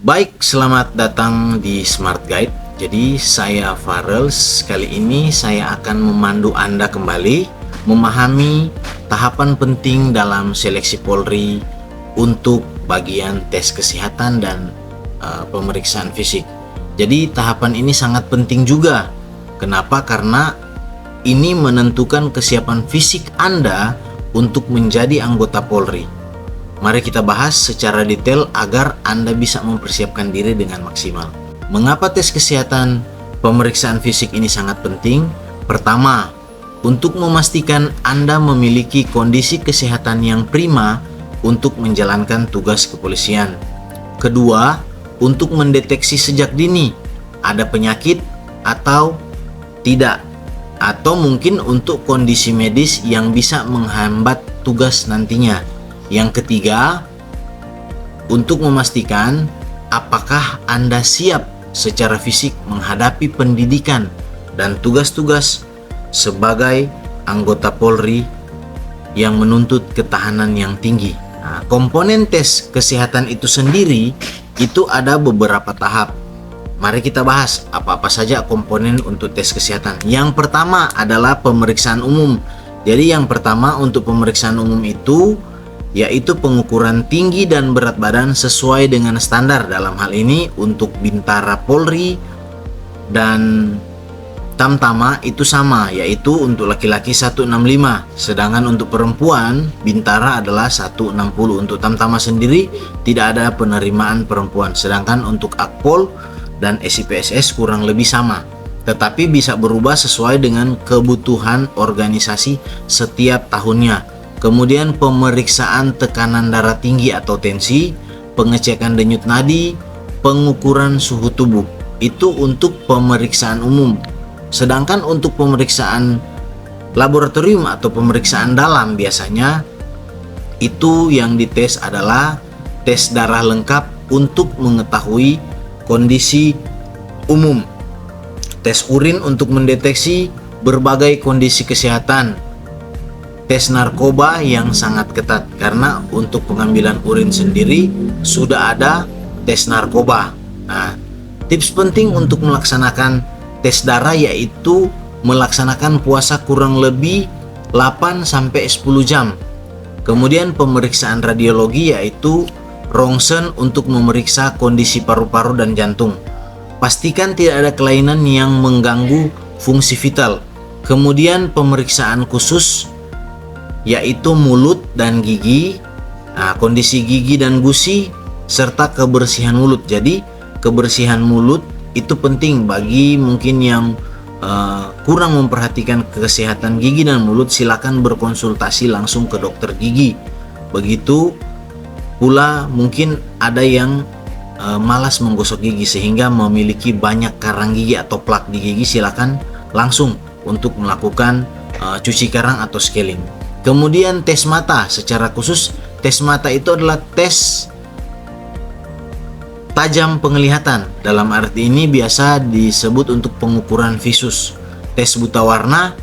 Baik, selamat datang di Smart Guide. Jadi saya Farel. Kali ini saya akan memandu Anda kembali memahami tahapan penting dalam seleksi Polri untuk bagian tes kesehatan dan pemeriksaan fisik. Jadi tahapan ini sangat penting juga. Kenapa? Karena ini menentukan kesiapan fisik Anda untuk menjadi anggota Polri. Mari kita bahas secara detail agar Anda bisa mempersiapkan diri dengan maksimal. Mengapa tes kesehatan pemeriksaan fisik ini sangat penting? Pertama, untuk memastikan Anda memiliki kondisi kesehatan yang prima untuk menjalankan tugas kepolisian. Kedua, untuk mendeteksi sejak dini ada penyakit atau tidak, atau mungkin untuk kondisi medis yang bisa menghambat tugas nantinya. Yang ketiga, untuk memastikan apakah Anda siap secara fisik menghadapi pendidikan dan tugas-tugas sebagai anggota Polri yang menuntut ketahanan yang tinggi. Nah, komponen tes kesehatan itu sendiri itu ada beberapa tahap. Mari kita bahas apa-apa saja komponen untuk tes kesehatan. Yang pertama adalah pemeriksaan umum. Jadi yang pertama untuk pemeriksaan umum itu yaitu pengukuran tinggi dan berat badan sesuai dengan standar. Dalam hal ini untuk Bintara Polri dan Tamtama itu sama, yaitu untuk laki-laki 165, sedangkan untuk perempuan Bintara adalah 160. Untuk Tamtama sendiri tidak ada penerimaan perempuan, sedangkan untuk Akpol dan SIPSS kurang lebih sama, tetapi bisa berubah sesuai dengan kebutuhan organisasi setiap tahunnya. Kemudian pemeriksaan tekanan darah tinggi atau tensi, pengecekan denyut nadi, pengukuran suhu tubuh. Itu untuk pemeriksaan umum. Sedangkan untuk pemeriksaan laboratorium atau pemeriksaan dalam biasanya itu yang dites adalah tes darah lengkap untuk mengetahui kondisi umum. Tes urin untuk mendeteksi berbagai kondisi kesehatan. Tes narkoba yang sangat ketat karena untuk pengambilan urin sendiri sudah ada tes narkoba. Nah, tips penting untuk melaksanakan tes darah yaitu melaksanakan puasa kurang lebih 8-10 jam. Kemudian pemeriksaan radiologi yaitu rongsen untuk memeriksa kondisi paru-paru dan jantung. Pastikan tidak ada kelainan yang mengganggu fungsi vital. Kemudian pemeriksaan khusus yaitu mulut dan gigi, kondisi gigi dan gusi, serta kebersihan mulut. Jadi kebersihan mulut itu penting bagi mungkin yang kurang memperhatikan kesehatan gigi dan mulut. Silakan berkonsultasi langsung ke dokter gigi. Begitu pula mungkin ada yang malas menggosok gigi sehingga memiliki banyak karang gigi atau plak di gigi. Silakan langsung untuk melakukan cuci karang atau scaling. Kemudian tes mata, secara khusus tes mata itu adalah tes tajam penglihatan. Dalam arti ini biasa disebut untuk pengukuran visus. Tes buta warna,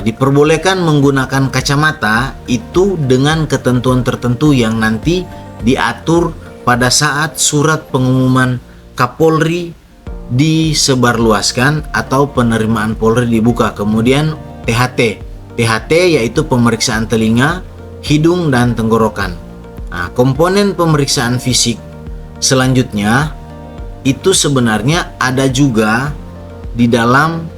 diperbolehkan menggunakan kacamata itu dengan ketentuan tertentu yang nanti diatur pada saat surat pengumuman Kapolri disebarluaskan atau penerimaan Polri dibuka. Kemudian THT yaitu pemeriksaan telinga, hidung, dan tenggorokan. Komponen pemeriksaan fisik selanjutnya itu sebenarnya ada juga di dalam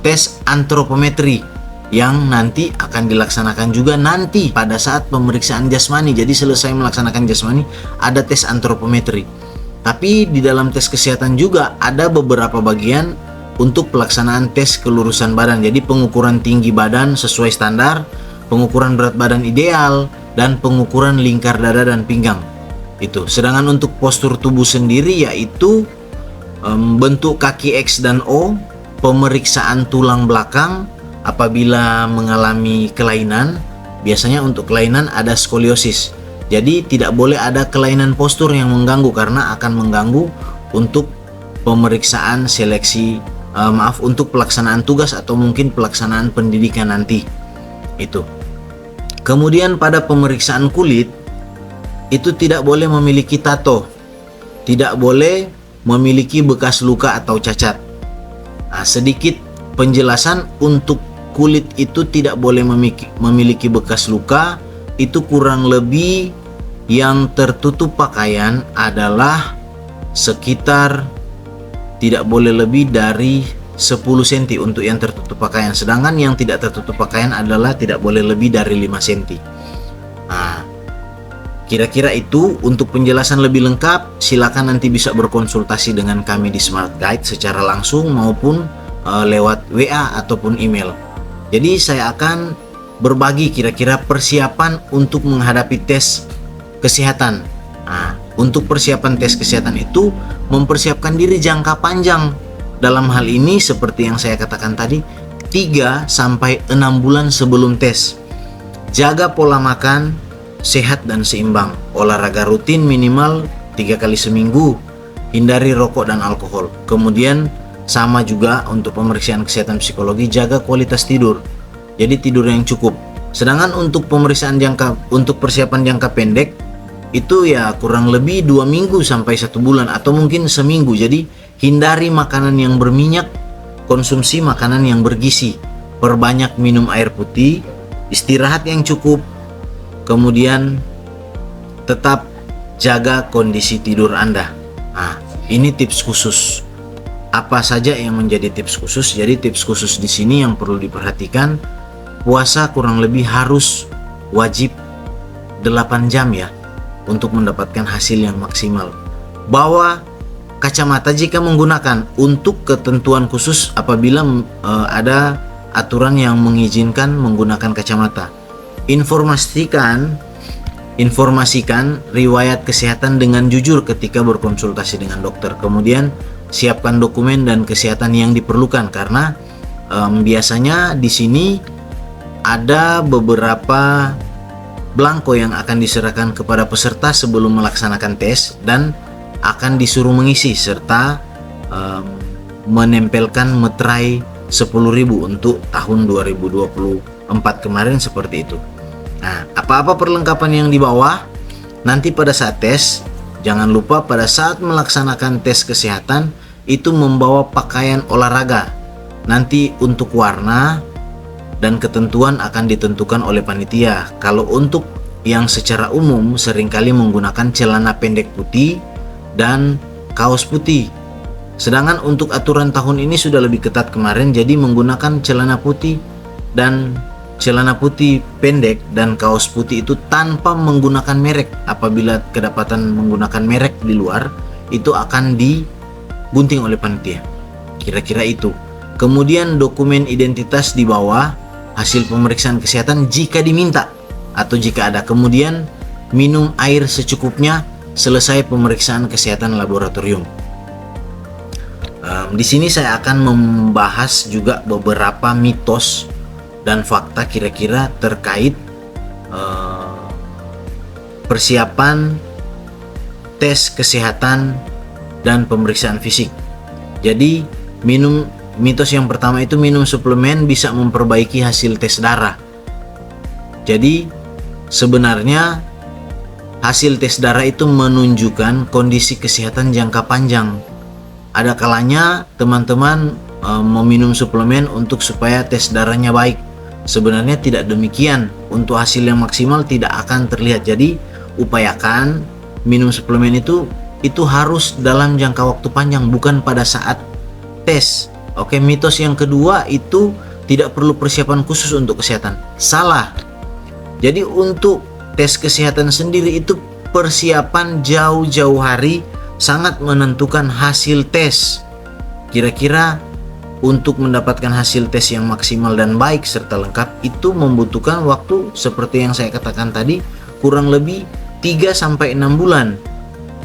tes antropometri yang nanti akan dilaksanakan juga nanti pada saat pemeriksaan jasmani. Jadi selesai melaksanakan jasmani ada tes antropometri. Tapi di dalam tes kesehatan juga ada beberapa bagian untuk pelaksanaan tes kelurusan badan. Jadi pengukuran tinggi badan sesuai standar, pengukuran berat badan ideal, dan pengukuran lingkar dada dan pinggang. Itu. Sedangkan untuk postur tubuh sendiri yaitu bentuk kaki X dan O, pemeriksaan tulang belakang apabila mengalami kelainan. Biasanya untuk kelainan ada skoliosis. Jadi tidak boleh ada kelainan postur yang mengganggu karena akan mengganggu untuk pemeriksaan seleksi untuk pelaksanaan tugas atau mungkin pelaksanaan pendidikan nanti. Itu. Kemudian pada pemeriksaan kulit itu tidak boleh memiliki tato. tidak boleh memiliki bekas luka atau cacat. Nah, sedikit penjelasan, untuk kulit itu tidak boleh memiliki bekas luka, itu kurang lebih yang tertutup pakaian adalah sekitar tidak boleh lebih dari 10 cm untuk yang tertutup pakaian, sedangkan yang tidak tertutup pakaian adalah tidak boleh lebih dari 5 cm. Nah, kira-kira itu. Untuk penjelasan lebih lengkap silakan nanti bisa berkonsultasi dengan kami di Smart Guide secara langsung maupun lewat WA ataupun email. Jadi saya akan berbagi kira-kira persiapan untuk menghadapi tes kesehatan. Nah, untuk persiapan tes kesehatan itu mempersiapkan diri jangka panjang. Dalam hal ini seperti yang saya katakan tadi, 3-6 bulan sebelum tes. Jaga pola makan sehat dan seimbang, olahraga rutin minimal 3 kali seminggu, hindari rokok dan alkohol. Kemudian sama juga untuk pemeriksaan kesehatan psikologi, jaga kualitas tidur, jadi tidur yang cukup. Sedangkan untuk untuk persiapan jangka pendek itu ya kurang lebih 2 minggu sampai 1 bulan atau mungkin seminggu. Jadi hindari makanan yang berminyak, konsumsi makanan yang bergizi, perbanyak minum air putih, istirahat yang cukup, kemudian tetap jaga kondisi tidur Anda. Nah, ini tips khusus. Apa saja yang menjadi tips khusus? Jadi tips khusus di sini yang perlu diperhatikan, puasa kurang lebih harus wajib 8 jam ya untuk mendapatkan hasil yang maksimal. Bawa kacamata jika menggunakan, untuk ketentuan khusus apabila ada aturan yang mengizinkan menggunakan kacamata. Informasikan riwayat kesehatan dengan jujur ketika berkonsultasi dengan dokter. Kemudian siapkan dokumen dan kesehatan yang diperlukan, karena biasanya di sini ada beberapa blanko yang akan diserahkan kepada peserta sebelum melaksanakan tes dan akan disuruh mengisi serta menempelkan meterai 10.000 untuk tahun 2024 kemarin seperti itu. Nah, apa-apa perlengkapan yang dibawa nanti pada saat tes, jangan lupa pada saat melaksanakan tes kesehatan itu membawa pakaian olahraga. Nanti untuk warna dan ketentuan akan ditentukan oleh panitia. Kalau untuk yang secara umum seringkali menggunakan celana pendek putih dan kaos putih. Sedangkan untuk aturan tahun ini sudah lebih ketat kemarin, jadi menggunakan celana putih pendek dan kaos putih itu tanpa menggunakan merek. Apabila kedapatan menggunakan merek di luar, itu akan digunting oleh panitia. Kira-kira itu. Kemudian dokumen identitas di bawah, hasil pemeriksaan kesehatan jika diminta atau jika ada. Kemudian minum air secukupnya selesai pemeriksaan kesehatan laboratorium. Di sini saya akan membahas juga beberapa mitos dan fakta kira-kira terkait persiapan tes kesehatan dan pemeriksaan fisik. Jadi mitos yang pertama itu minum suplemen bisa memperbaiki hasil tes darah. Jadi sebenarnya hasil tes darah itu menunjukkan kondisi kesehatan jangka panjang. Ada kalanya teman-teman meminum suplemen untuk supaya tes darahnya baik. Sebenarnya tidak demikian. Untuk hasil yang maksimal tidak akan terlihat. Jadi upayakan minum suplemen itu harus dalam jangka waktu panjang, bukan pada saat tes. Oke, mitos yang kedua itu tidak perlu persiapan khusus untuk kesehatan. Salah. Jadi untuk tes kesehatan sendiri itu persiapan jauh-jauh hari sangat menentukan hasil tes. Kira-kira untuk mendapatkan hasil tes yang maksimal dan baik serta lengkap itu membutuhkan waktu seperti yang saya katakan tadi, kurang lebih 3-6 bulan.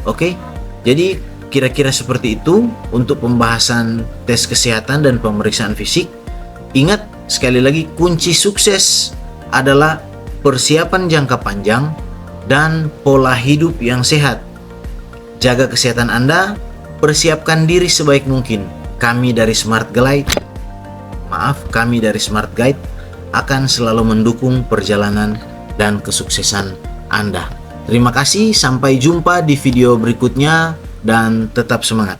Oke, jadi kira-kira seperti itu untuk pembahasan tes kesehatan dan pemeriksaan fisik. Ingat sekali lagi, kunci sukses adalah persiapan jangka panjang dan pola hidup yang sehat. Jaga kesehatan Anda, persiapkan diri sebaik mungkin. Kami dari Smart Guide akan selalu mendukung perjalanan dan kesuksesan Anda. Terima kasih, sampai jumpa di video berikutnya. dan tetap semangat.